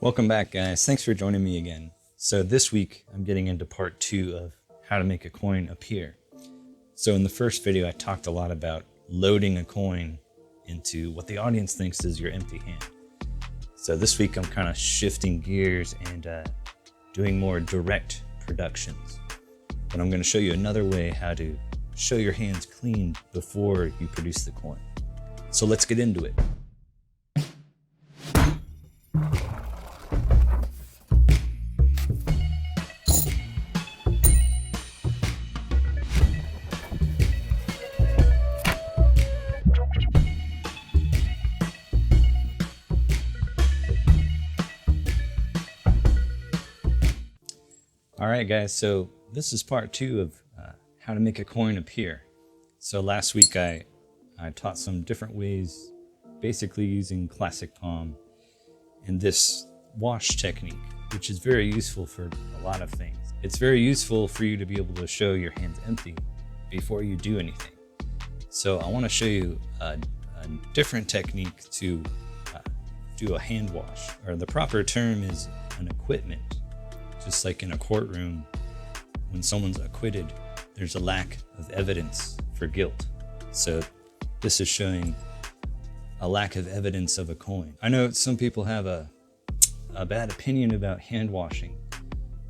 Welcome back, guys. Thanks for joining me again. So this week I'm getting into part 2 of how to make a coin appear. So in the first video I talked a lot about loading a coin into what the audience thinks is your empty hand. So this week I'm kind of shifting gears and doing more direct productions. But I'm going to show you another way how to show your hands clean before you produce the coin. So let's get into it. All right, guys, so this is part 2 of how to make a coin appear. So last week I taught some different ways, basically using classic palm and this wash technique, which is very useful for a lot of things. It's very useful for you to be able to show your hands empty before you do anything. So I want to show you a different technique to do a hand wash, or the proper term is an acquitment. Just like in a courtroom, when someone's acquitted, there's a lack of evidence for guilt. So this is showing a lack of evidence of a coin. I know some people have a bad opinion about hand washing,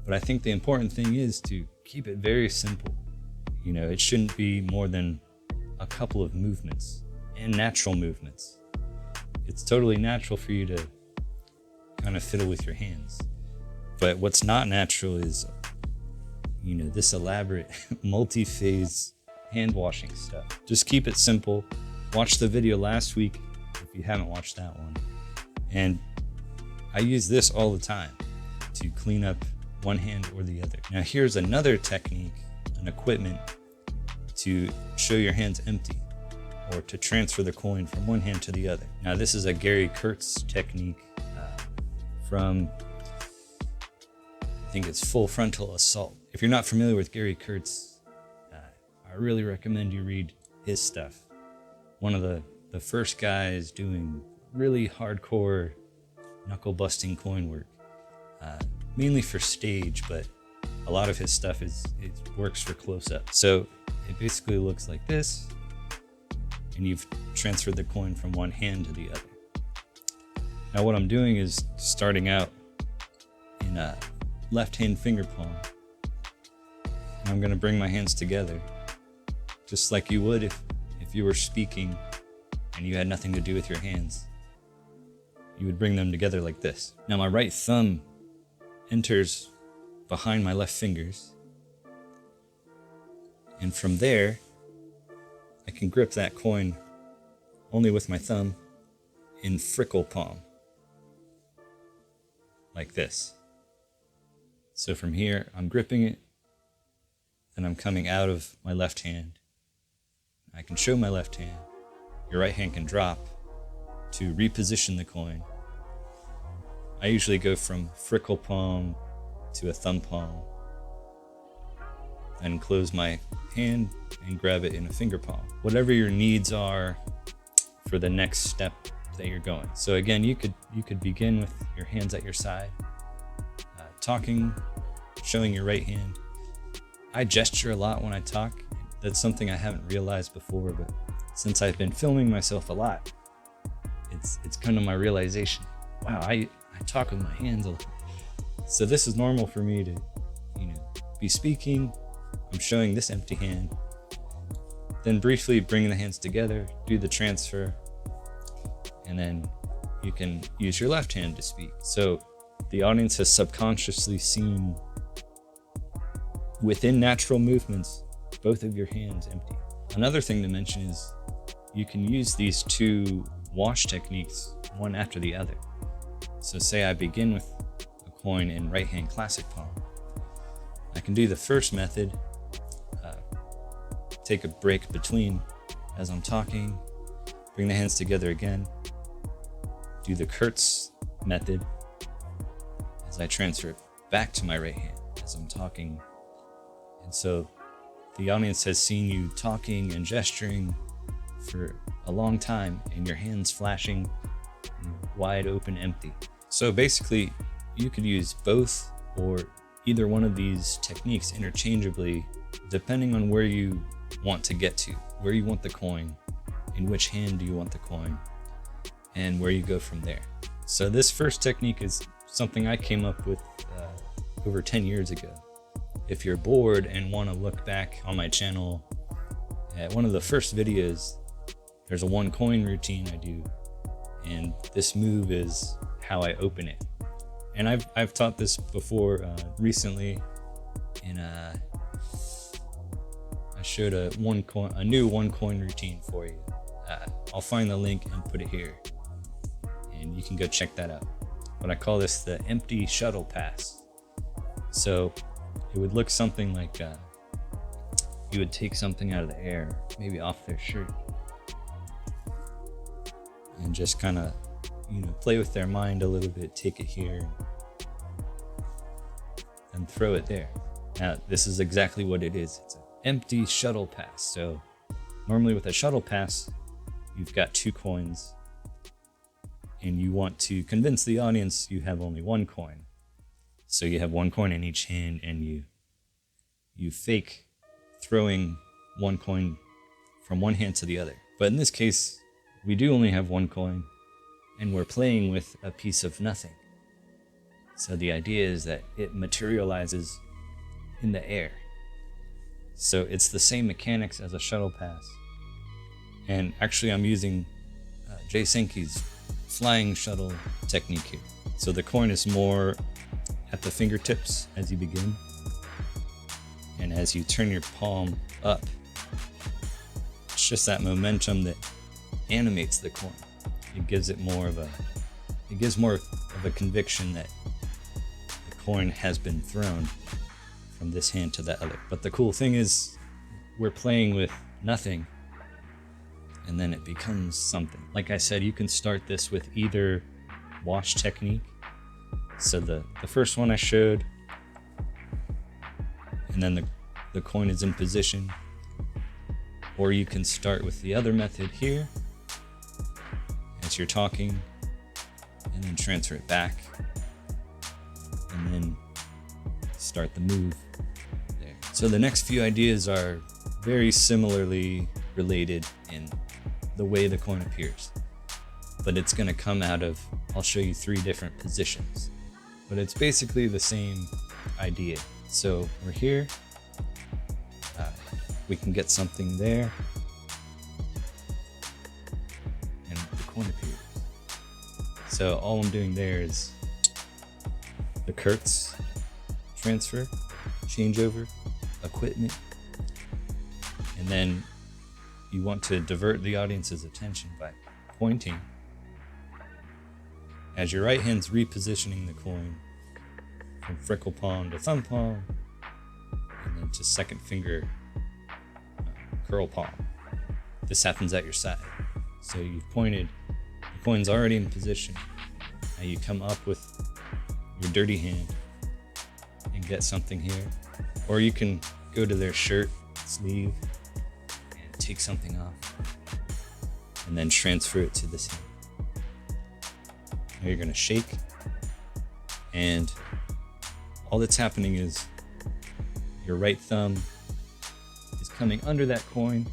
but I think the important thing is to keep it very simple. You know, it shouldn't be more than a couple of movements and natural movements. It's totally natural for you to kind of fiddle with your hands. But what's not natural is, you know, this elaborate multi-phase hand washing stuff. Just keep it simple. Watch the video last week if you haven't watched that one. And I use this all the time to clean up one hand or the other. Now here's another technique, an equipment to show your hands empty or to transfer the coin from one hand to the other. Now this is a Gary Kurtz technique from, I think it's Full Frontal Assault. If you're not familiar with Gary Kurtz, I really recommend you read his stuff. One of the first guys doing really hardcore knuckle busting coin work, mainly for stage, but a lot of his stuff it works for close up. So it basically looks like this, and you've transferred the coin from one hand to the other. Now what I'm doing is starting out in a left hand finger palm. And I'm going to bring my hands together just like you would if you were speaking and you had nothing to do with your hands. You would bring them together like this. Now my right thumb enters behind my left fingers, and from there I can grip that coin only with my thumb in frickle palm like this. So from here, I'm gripping it, then I'm coming out of my left hand. I can show my left hand. Your right hand can drop to reposition the coin. I usually go from frickle palm to a thumb palm, and close my hand and grab it in a finger palm. Whatever your needs are for the next step that you're going. So again, you could begin with your hands at your side, talking, showing your right hand. I gesture a lot when I talk. That's something I haven't realized before, but since I've been filming myself a lot, it's kind of my realization. Wow, I talk with my hands a lot. So this is normal for me to, be speaking. I'm showing this empty hand, then briefly bringing the hands together, do the transfer, and then you can use your left hand to speak. So the audience has subconsciously seen, within natural movements, both of your hands empty. Another thing to mention is you can use these two wash techniques one after the other. So say I begin with a coin in right hand classic palm. I can do the first method, take a break between as I'm talking, bring the hands together again, do the Kurtz method as I transfer it back to my right hand as I'm talking. And so the audience has seen you talking and gesturing for a long time and your hands flashing wide open, empty. So basically, you could use both or either one of these techniques interchangeably, depending on where you want to get to, where you want the coin, in which hand do you want the coin, and where you go from there. So this first technique is something I came up with over 10 years ago. If you're bored and want to look back on my channel, at one of the first videos, there's a 1 coin routine I do, and this move is how I open it. And I've taught this before recently in I showed a new 1 coin routine for you. I'll find the link and put it here, and you can go check that out. But I call this the empty shuttle pass. So it would look something like you would take something out of the air, maybe off their shirt, and just kind of, play with their mind a little bit, take it here, and throw it there. Now, this is exactly what it is. It's an empty shuttle pass. So normally with a shuttle pass, you've got 2 coins, and you want to convince the audience you have only 1 coin. So you have 1 coin in each hand, and you fake throwing 1 coin from one hand to the other. But in this case, we do only have 1 coin, and we're playing with a piece of nothing. So the idea is that it materializes in the air. So it's the same mechanics as a shuttle pass. And actually I'm using Jay Sankey's flying shuttle technique here. So the coin is more at the fingertips as you begin. And as you turn your palm up, it's just that momentum that animates the coin. It gives more of a conviction that the coin has been thrown from this hand to that other. But the cool thing is we're playing with nothing, and then it becomes something. Like I said, you can start this with either wash technique. So the first one I showed, and then the coin is in position. Or you can start with the other method here, as you're talking, and then transfer it back, and then start the move there. So the next few ideas are very similarly related in the way the coin appears, but it's going to come out of, I'll show you 3 different positions, but it's basically the same idea. So we're here, we can get something there, and the coin appears. So all I'm doing there is the Kurtz transfer, changeover, equipment, and then you want to divert the audience's attention by pointing as your right hand's repositioning the coin from freckle palm to thumb palm, and then to second finger curl palm. This happens at your side. So you've pointed, the coin's already in position. Now you come up with your dirty hand and get something here. Or you can go to their shirt sleeve and take something off, and then transfer it to this hand. Now you're gonna shake, and all that's happening is your right thumb is coming under that coin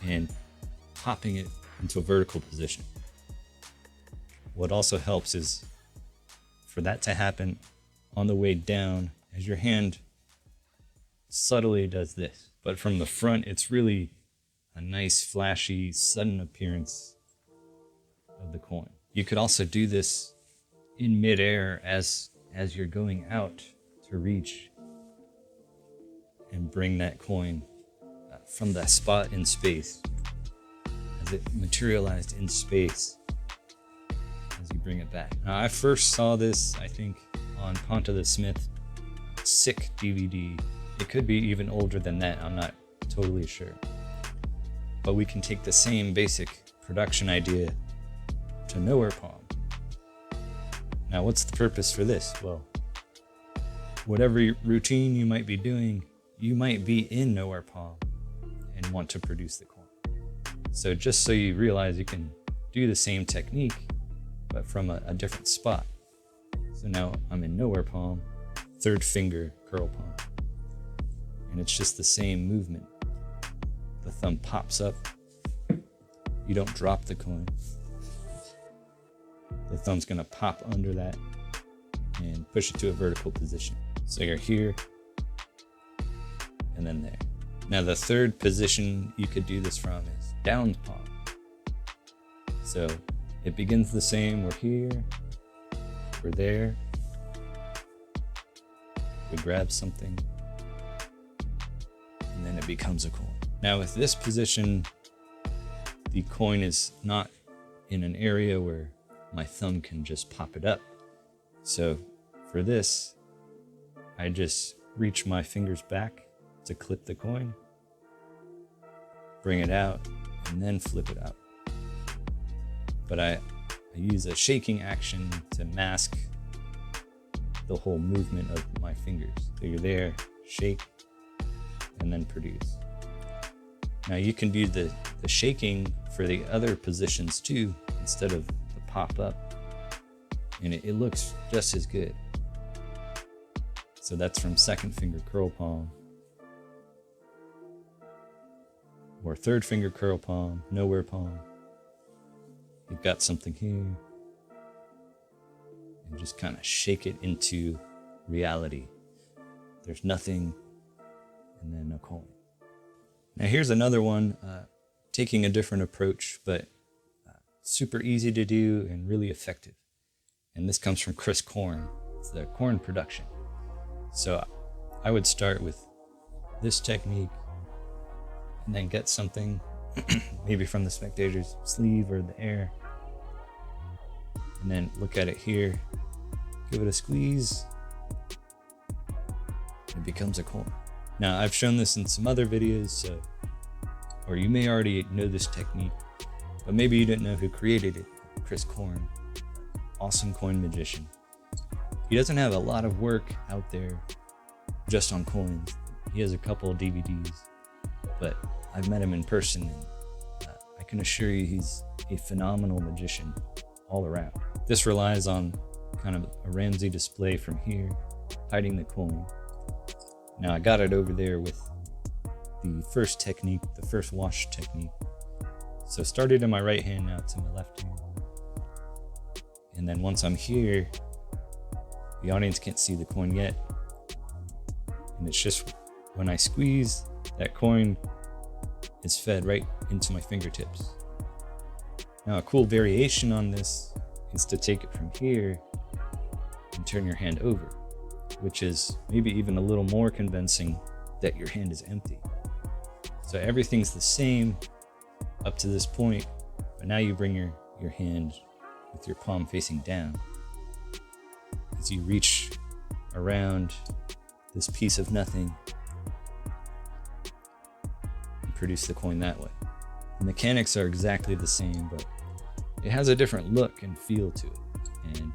and popping it into a vertical position. What also helps is for that to happen on the way down, as your hand subtly does this. But from the front, it's really a nice, flashy, sudden appearance of the coin. You could also do this in midair as you're going out to reach and bring that coin from that spot in space, as it materialized in space, as you bring it back. Now, I first saw this, I think, on Ponta the Smith Sick DVD. It could be even older than that, I'm not totally sure. But we can take the same basic production idea to nowhere palm. Now, what's the purpose for this? Well, whatever routine you might be doing, you might be in nowhere palm and want to produce the coin. So just so you realize you can do the same technique but from a different spot. So now I'm in nowhere palm, third finger curl palm. And it's just the same movement. The thumb pops up. You don't drop the coin. The thumb's gonna pop under that and push it to a vertical position. So you're here and then there. Now the third position you could do this from is down palm. So it begins the same. We're here, we're there, we grab something, and then it becomes a coin. Now with this position, the coin is not in an area where my thumb can just pop it up. So for this, I just reach my fingers back to clip the coin, bring it out, and then flip it out. But I use a shaking action to mask the whole movement of my fingers. So you're there, shake, and then produce. Now you can do the shaking for the other positions too, instead of the pop up, and it looks just as good. So that's from second finger curl palm, or third finger curl palm, nowhere palm. You've got something here, and just kind of shake it into reality. There's nothing, and then a coin. Now here's another one, taking a different approach, but super easy to do and really effective. And this comes from Chris Korn. It's the Korn production. So I would start with this technique and then get something maybe from the spectator's sleeve or the air, and then look at it here, give it a squeeze, it becomes a coin. Now I've shown this in some other videos, or you may already know this technique, but maybe you didn't know who created it. Chris Korn, awesome coin magician. He doesn't have a lot of work out there just on coins. He has a couple of DVDs, but I've met him in person, and I can assure you he's a phenomenal magician all around. This relies on kind of a Ramsey display from here, hiding the coin. Now I got it over there with the first technique, the first wash technique. So started in my right hand, now to my left hand. And then once I'm here, the audience can't see the coin yet. And it's just when I squeeze, that coin is fed right into my fingertips. Now a cool variation on this is to take it from here and turn your hand over, which is maybe even a little more convincing that your hand is empty. So everything's the same up to this point, but now you bring your hand with your palm facing down as you reach around this piece of nothing and produce the coin that way. The mechanics are exactly the same, but it has a different look and feel to it. And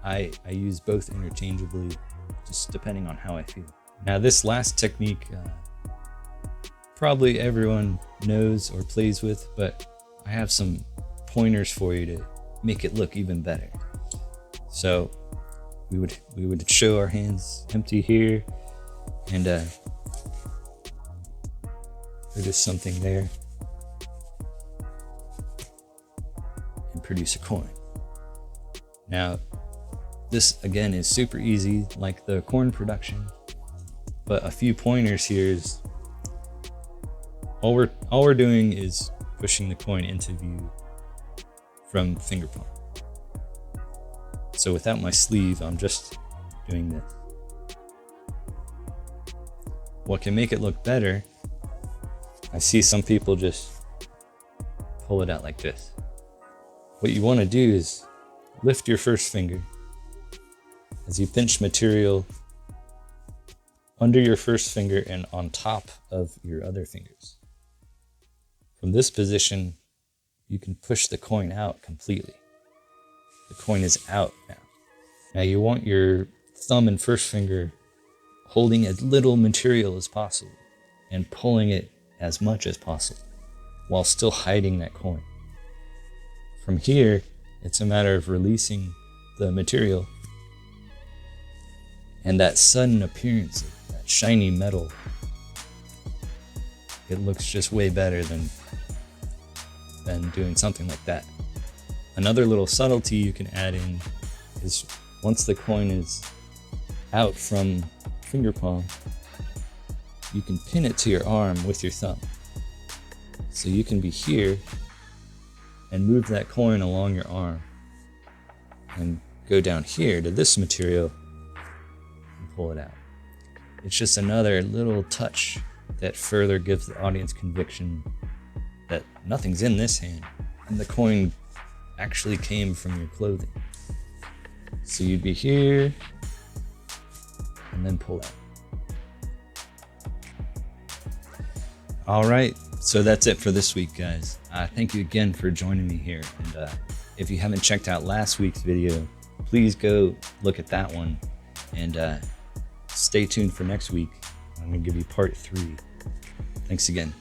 I use both interchangeably, just depending on how I feel. Now this last technique, probably everyone knows or plays with, but I have some pointers for you to make it look even better. So we would show our hands empty here, and produce something there, and produce a coin. Now this again is super easy, like the Korn production, but a few pointers here is all we're doing is pushing the coin into view from finger palm. So without my sleeve, I'm just doing this. What can make it look better, I see some people just pull it out like this. What you want to do is lift your first finger as you pinch material under your first finger and on top of your other fingers. From this position, you can push the coin out completely. The coin is out now. Now you want your thumb and first finger holding as little material as possible and pulling it as much as possible while still hiding that coin. From here, It's a matter of releasing the material, and that sudden appearance of that shiny metal, it looks just way better than doing something like that. Another little subtlety you can add in is once the coin is out from finger palm, you can pin it to your arm with your thumb. So you can be here and move that coin along your arm and go down here to this material and pull it out. It's just another little touch that further gives the audience conviction that nothing's in this hand and the coin actually came from your clothing. So you'd be here and then pull out. All right, so that's it for this week, guys. Thank you again for joining me here. And if you haven't checked out last week's video, please go look at that one. And stay tuned for next week. I'm gonna give you part 3. Thanks again.